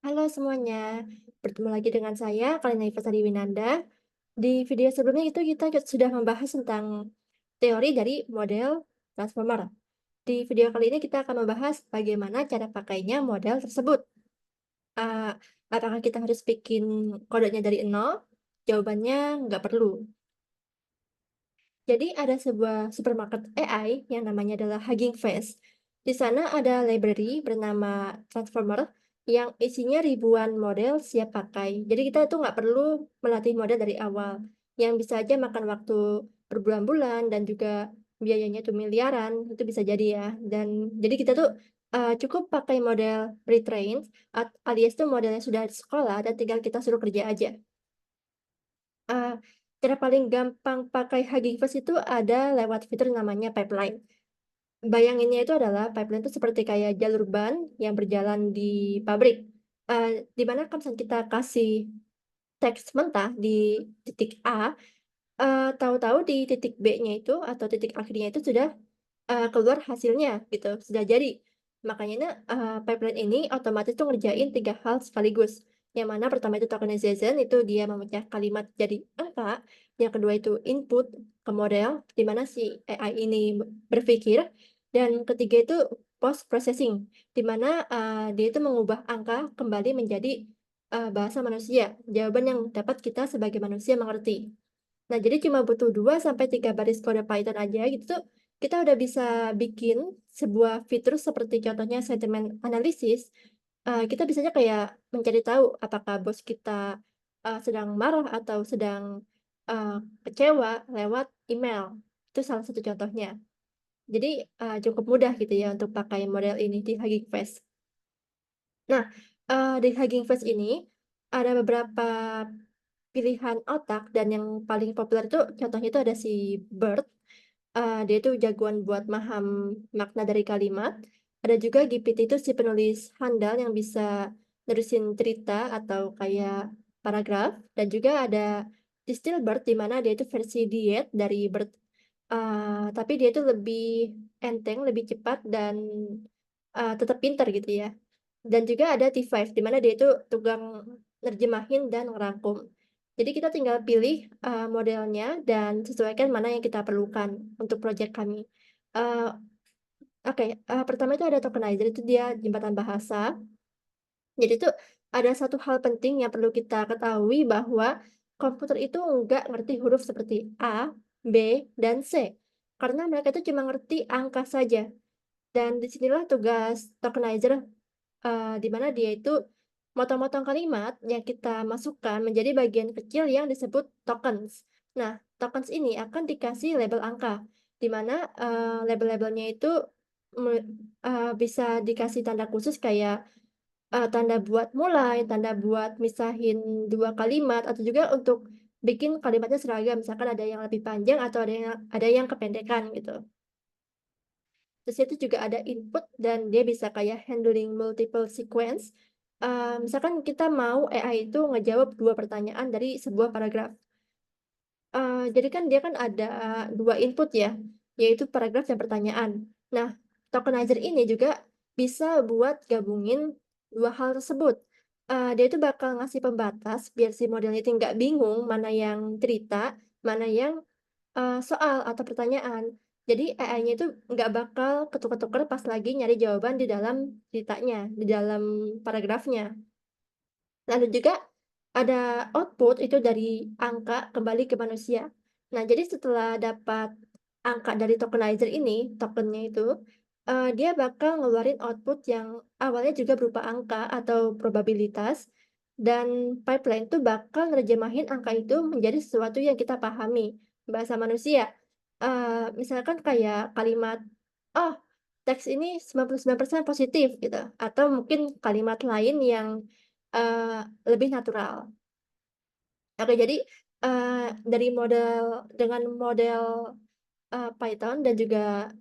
Halo semuanya, bertemu lagi dengan saya, Kalina Ivasari Winanda. Di video sebelumnya itu kita sudah membahas tentang teori dari model transformer. Di video kali ini kita akan membahas bagaimana cara pakainya model tersebut. Uh, Apakah kita harus bikin kodenya dari nol? Jawabannya nggak perlu. Jadi ada sebuah supermarket AI yang namanya adalah Hugging Face. Di sana ada library bernama Transformer yang isinya ribuan model siap pakai. Jadi kita tuh nggak perlu melatih model dari awal, yang bisa aja makan waktu berbulan-bulan dan juga biayanya tuh miliaran, itu bisa jadi ya. Dan jadi kita tuh cukup pakai model pre-trained alias tuh modelnya sudah di sekolah dan tinggal kita suruh kerja aja. Eee, Cara paling gampang pakai Hugging Face itu ada lewat fitur namanya pipeline. Bayanginnya itu adalah pipeline itu seperti kayak jalur ban yang berjalan di pabrik, di mana kalau misalnya kita kasih teks mentah di titik A, tahu-tahu di titik B-nya itu atau titik akhirnya itu sudah keluar hasilnya gitu, sudah jadi. Makanya pipeline ini otomatis tuh ngerjain 3 hal sekaligus. Yang mana pertama itu tokenization, itu dia memecah kalimat jadi angka, yang kedua itu input ke model, di mana si AI ini berpikir, dan ketiga itu post processing, di mana dia itu mengubah angka kembali menjadi bahasa manusia, jawaban yang dapat kita sebagai manusia mengerti. Nah, jadi cuma butuh 2 sampai 3 baris kode Python aja gitu tuh, kita udah bisa bikin sebuah fitur seperti contohnya sentiment analysis, kita bisanya kayak mencari tahu apakah bos kita, sedang marah atau sedang, kecewa lewat email. Itu salah satu contohnya. Jadi, cukup mudah gitu ya untuk pakai model ini di Hugging Face. Nah, di Hugging Face ini ada beberapa pilihan otak dan yang paling populer itu contohnya itu ada si BERT, dia itu jagoan buat maham makna dari kalimat. Ada juga GPT itu si penulis handal yang bisa nerusin cerita atau kayak paragraf, dan juga ada Distilbert di mana dia itu versi diet dari BERT, tapi dia itu lebih enteng, lebih cepat dan, tetap pintar gitu ya. Dan juga ada T5 di mana dia itu tukang nerjemahin dan ngerangkum. Jadi kita tinggal pilih, modelnya dan sesuaikan mana yang kita perlukan untuk project kami. Eee, oke, pertama itu ada tokenizer, itu dia jembatan bahasa. Jadi tuh ada satu hal penting yang perlu kita ketahui bahwa komputer itu nggak ngerti huruf seperti A, B, dan C. Karena mereka itu cuma ngerti angka saja. Dan disinilah tugas tokenizer, di mana dia itu motong-motong kalimat yang kita masukkan menjadi bagian kecil yang disebut tokens. Nah, tokens ini akan dikasih label angka, di mana, label-labelnya itu me bisa dikasih tanda khusus kayak, tanda buat mulai, tanda buat misahin 2 kalimat, atau juga untuk bikin kalimatnya seragam, misalkan ada yang lebih panjang atau ada yang kependekan gitu. Terus itu juga ada input dan dia bisa kayak handling multiple sequence. Misalkan kita mau AI itu ngejawab 2 pertanyaan dari sebuah paragraf. Jadi kan dia kan ada 2 input ya, yaitu paragraf dan pertanyaan. Nah, tokenizer ini juga bisa buat gabungin 2 hal tersebut. Dia itu bakal ngasih pembatas biar si modelnya itu nggak bingung mana yang cerita, mana yang soal atau pertanyaan. Jadi AI-nya itu nggak bakal ketuker-tuker pas lagi nyari jawaban di dalam ceritanya, di dalam paragrafnya. Lalu juga ada output itu dari angka kembali ke manusia. Nah, jadi setelah dapat angka dari tokenizer ini, tokennya itu, dia bakal ngeluarin output yang awalnya juga berupa angka atau probabilitas, dan pipeline tuh bakal nerjemahin angka itu menjadi sesuatu yang kita pahami, bahasa manusia. Misalkan kayak kalimat, "Oh, teks ini 99% positif," gitu, atau mungkin kalimat lain yang lebih natural. Oke, jadi, dari dengan model, Python dan juga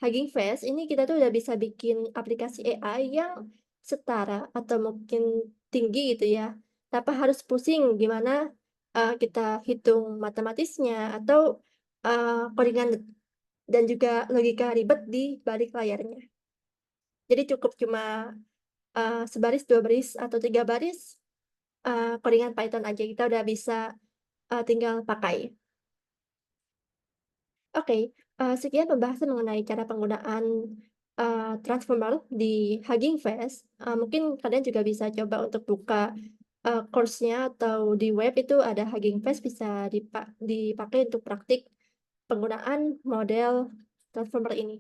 Hugging Face ini kita tuh udah bisa bikin aplikasi AI yang setara atau mungkin tinggi gitu ya, tanpa harus pusing gimana, kita hitung matematisnya atau, codingan dan juga logika ribet di balik layarnya. Jadi cukup cuma sebaris, 2 baris, atau 3 baris, codingan Python aja kita udah bisa, tinggal pakai. Oke, sekian pembahasan mengenai cara penggunaan, transformer di Hugging Face. Mungkin kalian juga bisa coba untuk buka, course-nya atau di web itu ada Hugging Face bisa dipakai untuk praktik penggunaan model transformer ini.